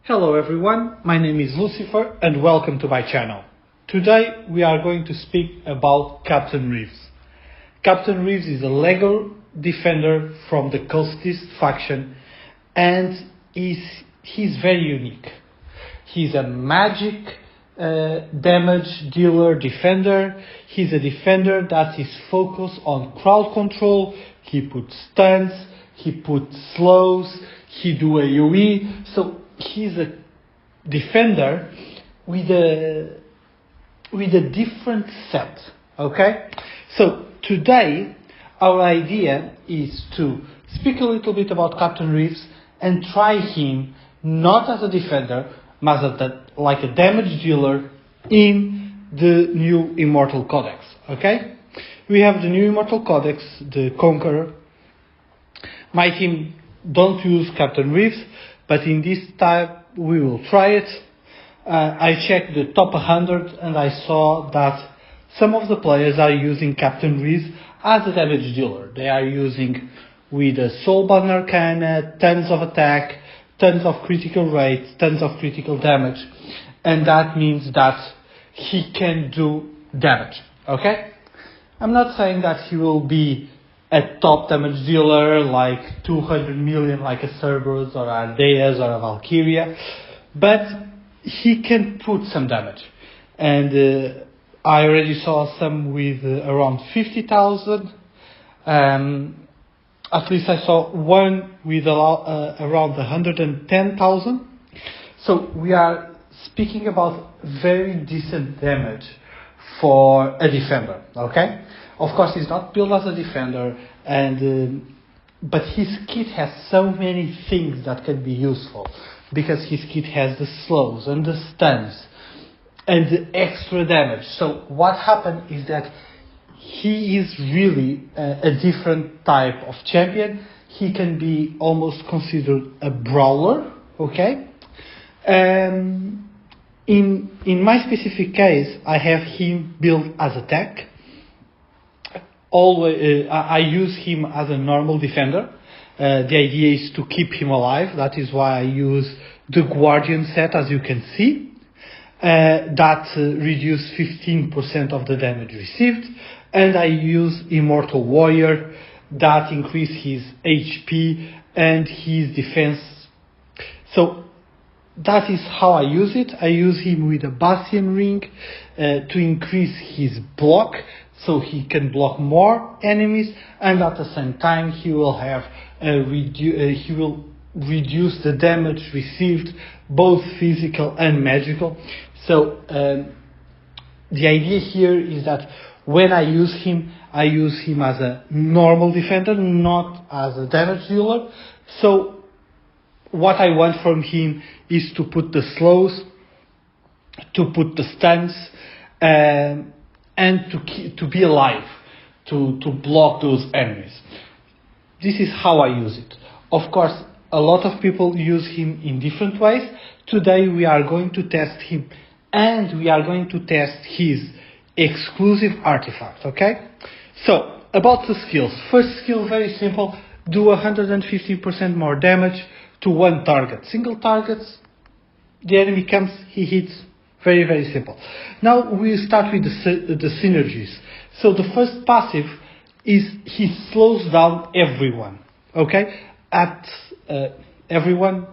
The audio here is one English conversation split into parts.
Hello everyone, my name is Lucifer and welcome to my channel. Today we are going to speak about Captain Reves. Captain Reves is a Lego defender from the Cultist faction and he's very unique. He's a magic damage dealer defender. He's a defender that is focused on crowd control. He puts stuns, he puts slows, he do AoE. So he's a defender with a different set. Okay? So today our idea is to speak a little bit about Captain Reves and try him not as a defender, but as like a damage dealer in the new Immortal Codex. Okay? We have the new Immortal Codex, the Conqueror. My team don't use Captain Reves, but in this time we will try it. I checked the top 100 and I saw that some of the players are using Captain Reves as a damage dealer. They are using with a Soulbound Arcana, tons of attack, tons of critical rates, tons of critical damage, and that means that he can do damage. Okay? I'm not saying that he will be a top damage dealer like 200 million like a Cerberus or a Ardeas or a Valkyria, but he can put some damage. And I already saw some with around 50,000. At least I saw one with around 110,000. So we are speaking about very decent damage for a defender. Okay? Of course, he's not built as a defender, but his kit has so many things that can be useful, because his kit has the slows and the stuns and the extra damage. So what happened is that he is really a different type of champion. He can be almost considered a brawler. Okay. In my specific case, I have him built as a tank. I use him as a normal defender. The idea is to keep him alive. That is why I use the Guardian set, as you can see. That reduces 15% of the damage received. And I use Immortal Warrior that increase his HP and his defense. So that is how I use it. I use him with a Bastion Ring to increase his block, so he can block more enemies, and at the same time he will have he will reduce the damage received, both physical and magical. So the idea here is that when I use him as a normal defender, not as a damage dealer. So what I want from him is to put the slows, to put the stuns, and to be alive, to block those enemies. This is how I use it. Of course, a lot of people use him in different ways. Today we are going to test him, and we are going to test his exclusive artifact. Okay? So, about the skills. First skill, very simple. Do 150% more damage to one target. Single targets, the enemy comes, he hits. Very, very simple. Now we start with the synergies. So the first passive is he slows down everyone. Okay? At everyone,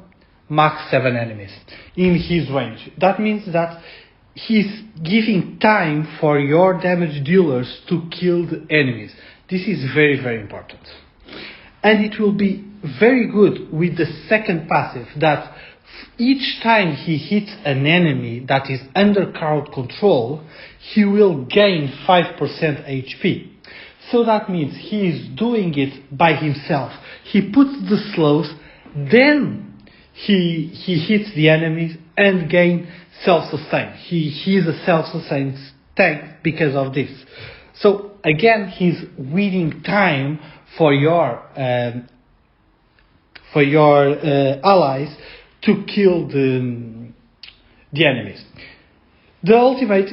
max 7 enemies in his range. That means that he's giving time for your damage dealers to kill the enemies. This is very, very important. And it will be very good with the second passive, that each time he hits an enemy that is under crowd control, he will gain 5% HP. So that means he is doing it by himself. He puts the slows, then he hits the enemies and gain self-sustain. He is a self-sustained tank because of this. So again, he's winning time for your allies to kill the enemies. The ultimate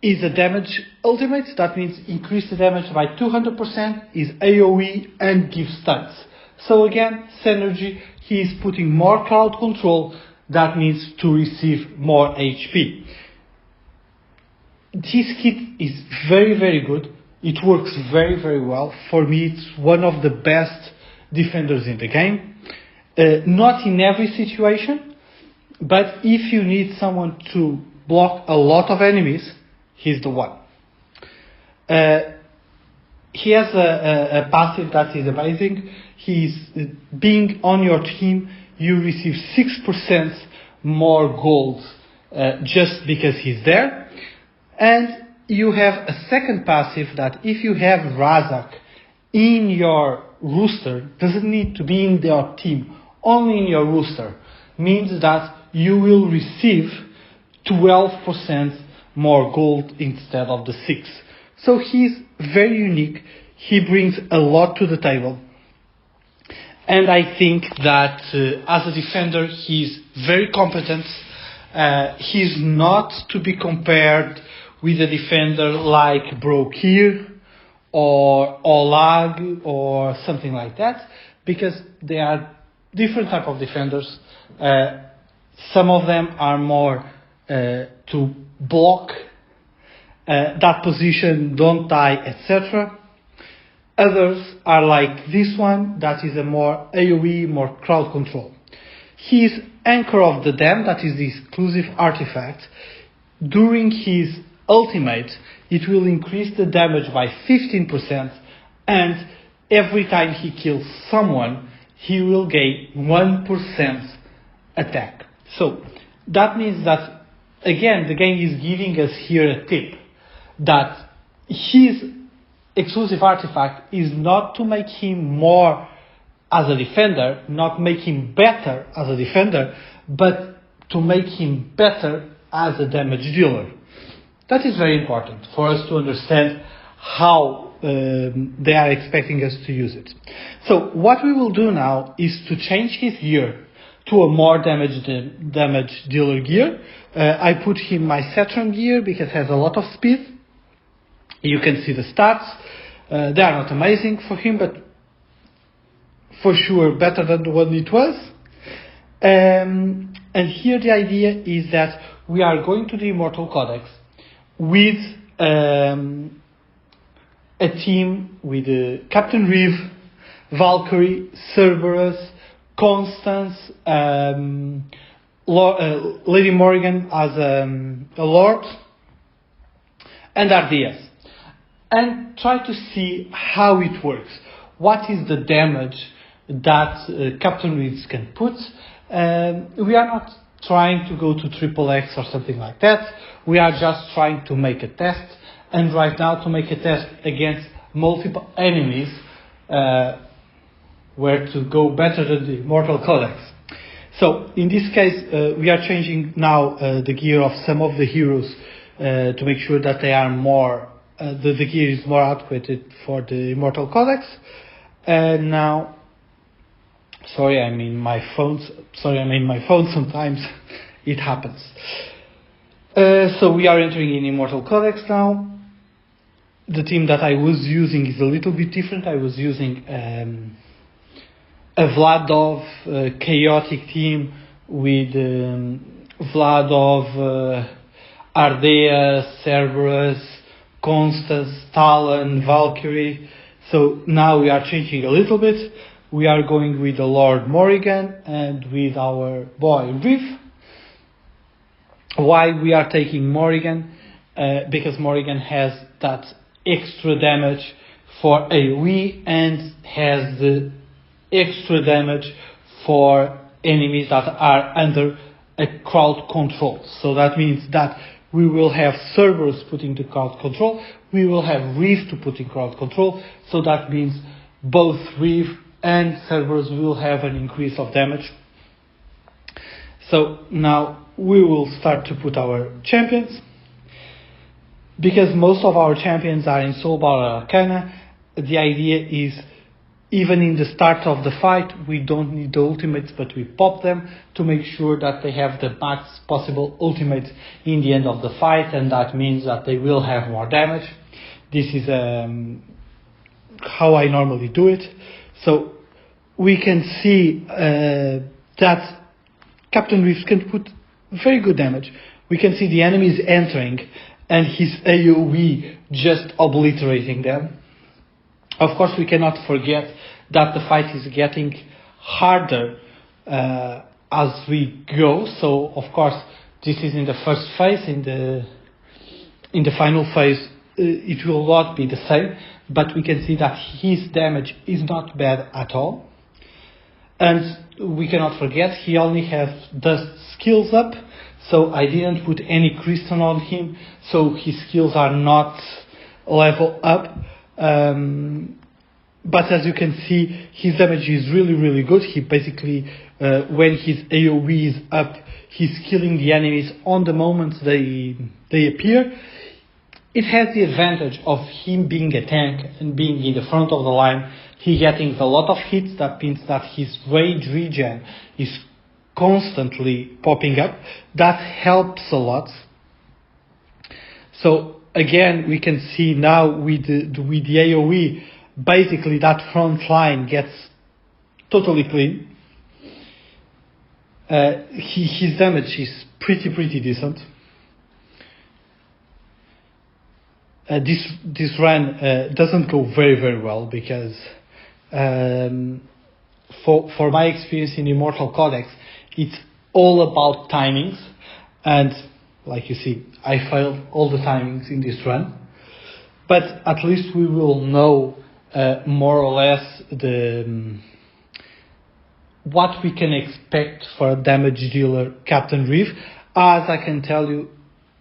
is a damage ultimate. That means increase the damage by 200%, is AoE and gives stuns. So again, synergy, he is putting more crowd control, that means to receive more HP. This kit is very, very good. It works very, very well. For me, it's one of the best defenders in the game. Not in every situation, but if you need someone to block a lot of enemies, he's the one. He has a passive that is amazing. He's being on your team, you receive 6% more gold just because he's there. And you have a second passive that if you have Razak in your rooster, doesn't need to be in your team, only in your rooster, means that you will receive 12% more gold instead of the 6. So he's very unique. He brings a lot to the table. And I think that as a defender, he's very competent. He's not to be compared with a defender like Brokir or Olag or something like that, because they are different type of defenders. Some of them are more to block that position, don't die, etc. Others are like this one, that is a more AoE, more crowd control. His Anchor of the Dam, that is the exclusive artifact, during his ultimate, it will increase the damage by 15%, and every time he kills someone, he will gain 1% attack. So that means that, again, the game is giving us here a tip that his exclusive artifact is not to make him more as a defender, not make him better as a defender, but to make him better as a damage dealer. That is very important for us to understand how they are expecting us to use it. So what we will do now is to change his gear to a more damage dealer gear. I put him my Saturn gear because it has a lot of speed. You can see the stats. They are not amazing for him, but for sure better than the one it was. And here the idea is that we are going to the Immortal Codex with a team with Captain Reve, Valkyrie, Cerberus, Constance, Lady Morrigan as a Lord, and Ardeas. And try to see how it works. What is the damage that Captain Reeves can put? We are not trying to go to triple X or something like that. We are just trying to make a test. And right now to make a test against multiple enemies where to go better than the Immortal Codex. So in this case we are changing now the gear of some of the heroes to make sure that they are more the gear is more outfitted for the Immortal Codex. And now, sorry, I'm in my phone sometimes. It happens. So we are entering in Immortal Codex now. The team that I was using is a little bit different. I was using a Vladov chaotic team with Vladov, Ardea, Cerberus, Constance, Talon, Valkyrie. So now we are changing a little bit. We are going with the Lord Morrigan and with our boy Reve. Why we are taking Morrigan? Because Morrigan has that extra damage for AoE and has the extra damage for enemies that are under a crowd control. So that means that we will have Cerberus putting the crowd control. We will have Reve to put in crowd control. So that means both Reve and Cerberus will have an increase of damage. So now we will start to put our champions. Because most of our champions are in Soul Power Arcana, the idea is even in the start of the fight, we don't need the ultimates, but we pop them to make sure that they have the max possible ultimates in the end of the fight, and that means that they will have more damage. This is how I normally do it. So we can see that Captain Reve can put very good damage. We can see the enemies entering and his AoE just obliterating them. Of course, we cannot forget that the fight is getting harder as we go. So, of course, this is in the first phase. In the final phase, it will not be the same. But we can see that his damage is not bad at all. And we cannot forget, he only has dust skills up. So I didn't put any crystal on him. So his skills are not level up. But as you can see, his damage is really, really good. He basically, when his AoE is up, he's killing the enemies on the moment they appear. It has the advantage of him being a tank and being in the front of the line. He getting a lot of hits. That means that his rage regen is constantly popping up. That helps a lot. So again, we can see now with the AoE, basically that front line gets totally clean. His damage is pretty decent. This run doesn't go very well because for my experience in Immortal Codex, it's all about timings, and like you see, I failed all the timings in this run. But at least we will know more or less what we can expect for a damage dealer Captain Reve. As I can tell you,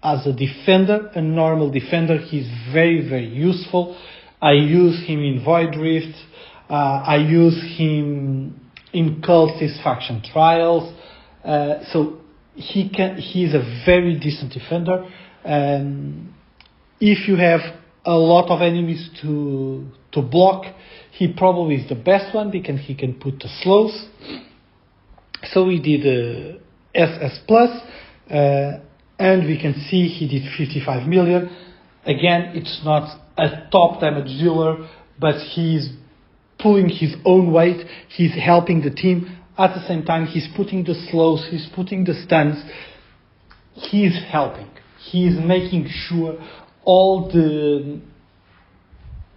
as a defender, a normal defender, he's very useful. I use him in Void Rift. I use him in Cultist faction trials. So he is a very decent defender. If you have a lot of enemies to block, he probably is the best one because he can put the slows. So we did SS plus. And we can see he did 55 million. Again, it's not a top damage dealer, but he's pulling his own weight. He's helping the team. At the same time, he's putting the slows, he's putting the stuns. He's helping. He's making sure all the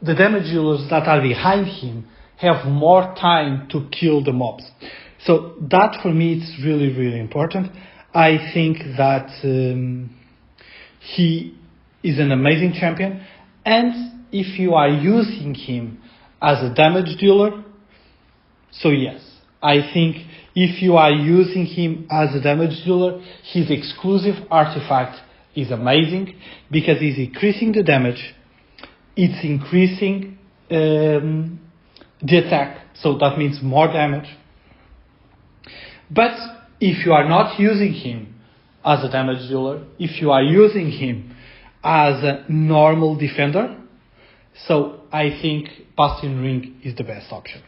damage dealers that are behind him have more time to kill the mobs. So that for me is really important. I think that he is an amazing champion, and if you are using him as a damage dealer, so yes, I think if you are using him as a damage dealer, his exclusive artifact is amazing because he's increasing the damage, it's increasing the attack, so that means more damage. But if you are not using him as a damage dealer, if you are using him as a normal defender, so I think Bastion Ring is the best option.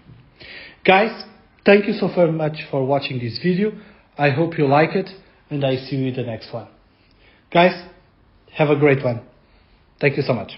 Guys, thank you so very much for watching this video. I hope you like it, and I see you in the next one. Guys, have a great one. Thank you so much.